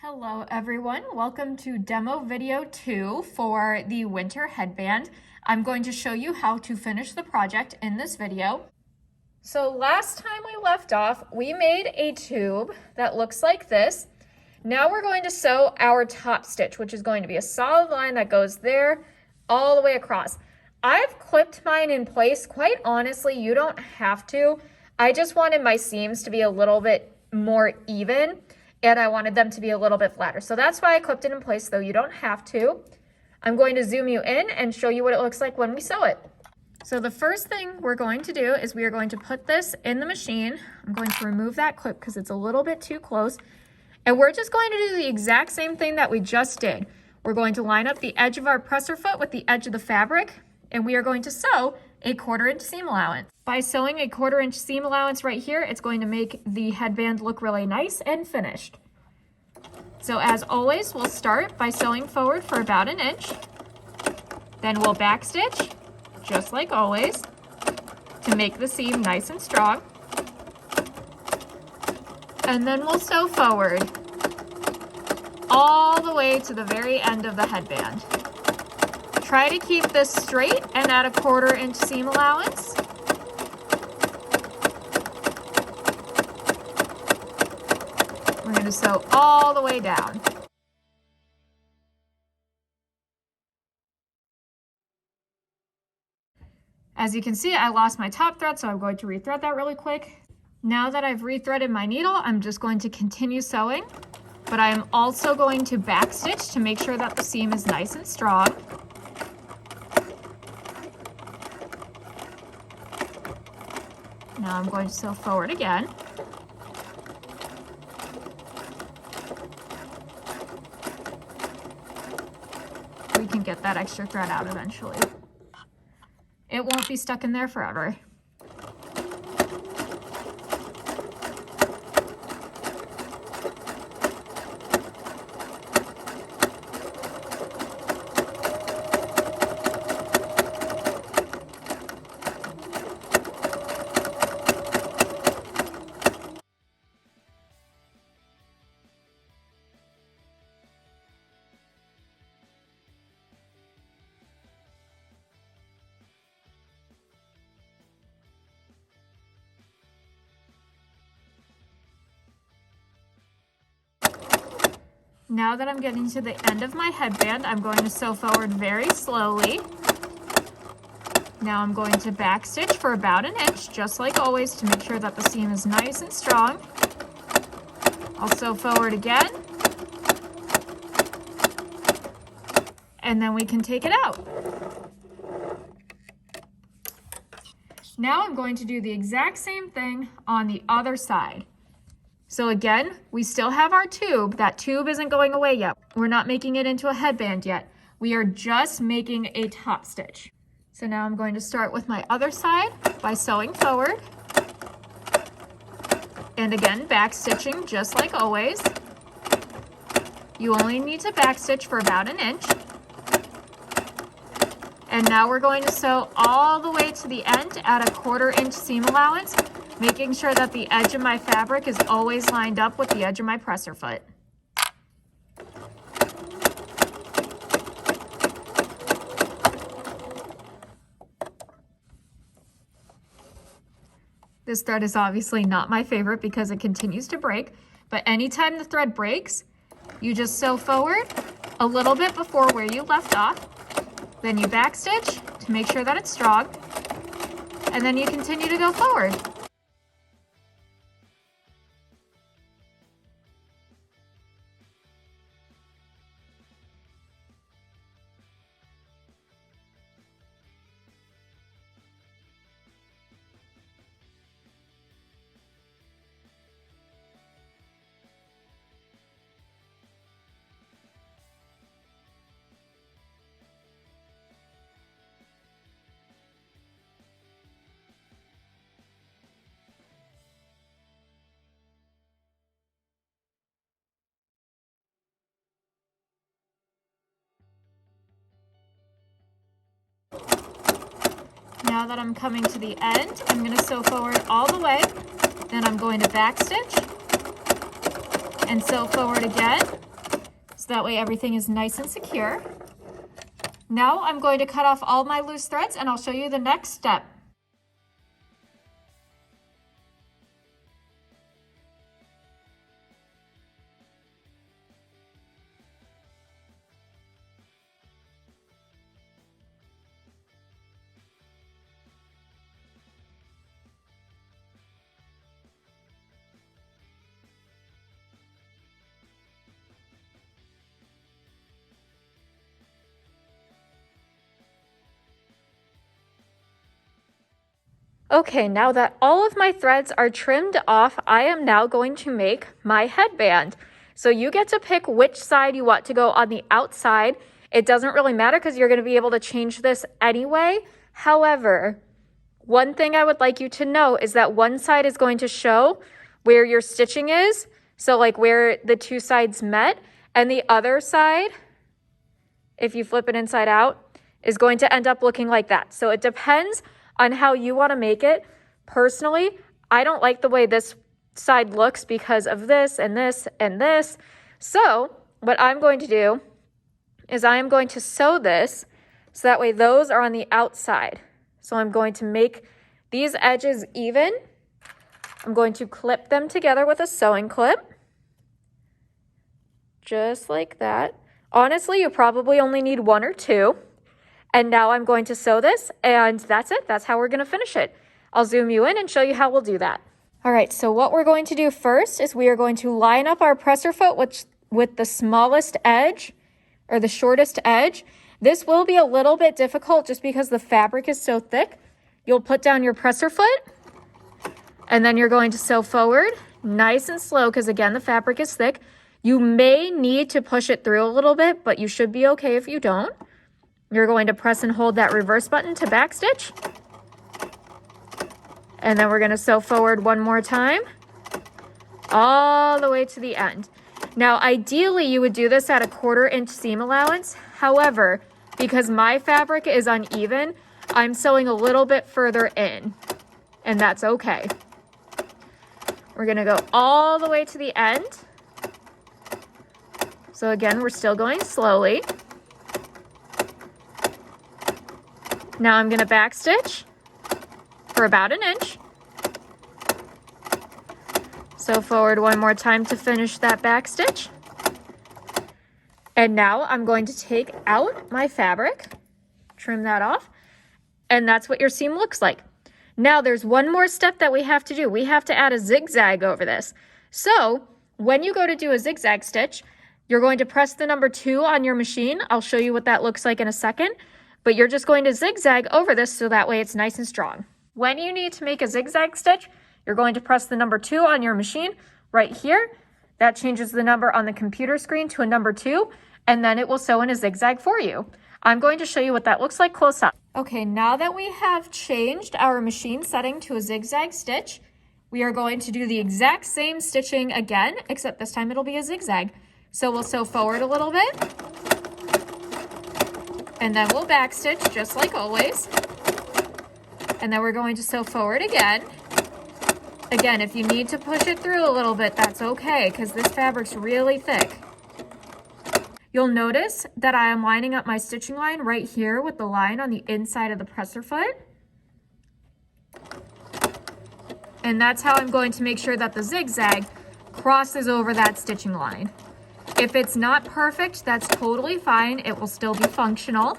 Hello everyone, welcome to demo video 2 for the winter headband. I'm going to show you how to finish the project in this video. So last time we left off, we made a tube that looks like this. Now we're going to sew our top stitch, which is going to be a solid line that goes there all the way across. I've clipped mine in place. Quite honestly, you don't have to. I just wanted my seams to be a little bit more even, and I wanted them to be a little bit flatter. So that's why I clipped it in place, though you don't have to. I'm going to zoom you in and show you what it looks like when we sew it. So the first thing we're going to do is we are going to put this in the machine. I'm going to remove that clip because it's a little bit too close. And we're just going to do the exact same thing that we just did. We're going to line up the edge of our presser foot with the edge of the fabric, and we are going to sew a 1/4 inch seam allowance. By sewing a 1/4 inch seam allowance right here, it's going to make the headband look really nice and finished. So as always, we'll start by sewing forward for about 1 inch. Then we'll back stitch, just like always, to make the seam nice and strong. And then we'll sew forward all the way to the very end of the headband. Try to keep this straight and at a 1/4 inch seam allowance. We're going to sew all the way down. As you can see, I lost my top thread, so I'm going to rethread that really quick. Now that I've rethreaded my needle, I'm just going to continue sewing, but I am also going to back stitch to make sure that the seam is nice and strong. Now I'm going to sew forward again. We can get that extra thread out eventually. It won't be stuck in there forever. Now that I'm getting to the end of my headband, I'm going to sew forward very slowly. Now I'm going to back stitch for about 1 inch, just like always, to make sure that the seam is nice and strong. I'll sew forward again. And then we can take it out. Now I'm going to do the exact same thing on the other side. So again, we still have our tube. That tube isn't going away yet. We're not making it into a headband yet. We are just making a top stitch. So now I'm going to start with my other side by sewing forward. And again, back stitching just like always. You only need to back stitch for about 1 inch. And now we're going to sew all the way to the end at a 1/4 inch seam allowance, making sure that the edge of my fabric is always lined up with the edge of my presser foot. This thread is obviously not my favorite because it continues to break, but anytime the thread breaks, you just sew forward a little bit before where you left off, then you back stitch to make sure that it's strong, and then you continue to go forward. Now that I'm coming to the end, I'm going to sew forward all the way, then I'm going to back stitch and sew forward again, so that way everything is nice and secure. Now I'm going to cut off all my loose threads and I'll show you the next step. Okay, now that all of my threads are trimmed off, I am now going to make my headband. So you get to pick which side you want to go on the outside. It doesn't really matter because you're going to be able to change this anyway. However, one thing I would like you to know is that one side is going to show where your stitching is, so like where the two sides met, and the other side, if you flip it inside out, is going to end up looking like that. So it depends on how you want to make it. Personally, I don't like the way this side looks because of this and this and this. So what I'm going to do is I am going to sew this so that way those are on the outside. So I'm going to make these edges even. I'm going to clip them together with a sewing clip. Just like that. Honestly, you probably only need one or two. And now I'm going to sew this, and that's it. That's how we're going to finish it. I'll zoom you in and show you how we'll do that. All right, so what we're going to do first is we are going to line up our presser foot with the smallest edge, or the shortest edge. This will be a little bit difficult just because the fabric is so thick. You'll put down your presser foot, and then you're going to sew forward, nice and slow, because again, the fabric is thick. You may need to push it through a little bit, but you should be okay if you don't. You're going to press and hold that reverse button to backstitch. And then we're going to sew forward one more time, all the way to the end. Now, ideally, you would do this at a 1/4 inch seam allowance. However, because my fabric is uneven, I'm sewing a little bit further in, and that's okay. We're going to go all the way to the end. So again, we're still going slowly. Now I'm going to backstitch for about 1 inch. Sew forward one more time to finish that backstitch. And now I'm going to take out my fabric, trim that off, and that's what your seam looks like. Now there's one more step that we have to do. We have to add a zigzag over this. So when you go to do a zigzag stitch, you're going to press the number 2 on your machine. I'll show you what that looks like in a second. But you're just going to zigzag over this so that way it's nice and strong. When you need to make a zigzag stitch, you're going to press the number 2 on your machine right here. That changes the number on the computer screen to a number 2, and then it will sew in a zigzag for you. I'm going to show you what that looks like close up. Okay, now that we have changed our machine setting to a zigzag stitch, we are going to do the exact same stitching again, except this time it'll be a zigzag. So we'll sew forward a little bit, and then we'll backstitch just like always. And then we're going to sew forward again. Again, if you need to push it through a little bit, that's okay, because this fabric's really thick. You'll notice that I am lining up my stitching line right here with the line on the inside of the presser foot. And that's how I'm going to make sure that the zigzag crosses over that stitching line. If it's not perfect, that's totally fine. It will still be functional.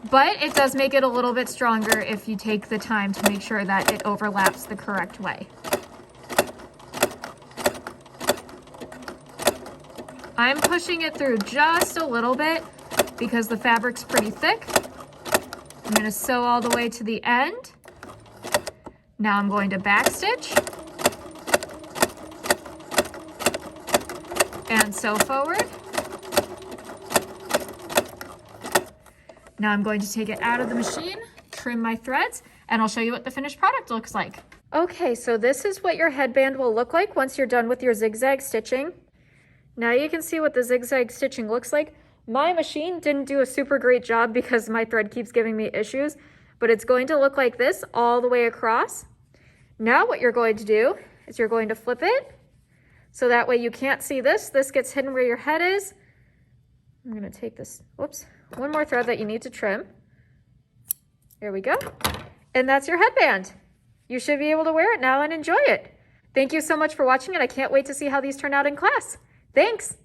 But it does make it a little bit stronger if you take the time to make sure that it overlaps the correct way. I'm pushing it through just a little bit because the fabric's pretty thick. I'm going to sew all the way to the end. Now I'm going to backstitch and sew forward. Now I'm going to take it out of the machine, trim my threads, and I'll show you what the finished product looks like. Okay, so this is what your headband will look like once you're done with your zigzag stitching. Now you can see what the zigzag stitching looks like. My machine didn't do a super great job because my thread keeps giving me issues, but it's going to look like this all the way across. Now what you're going to do is you're going to flip it, So that way you can't see this. This gets hidden where your head is. I'm gonna take this, whoops, one more thread that you need to trim. There we go. And that's your headband. You should be able to wear it now and enjoy it. Thank you so much for watching, and I can't wait to see how these turn out in class. Thanks.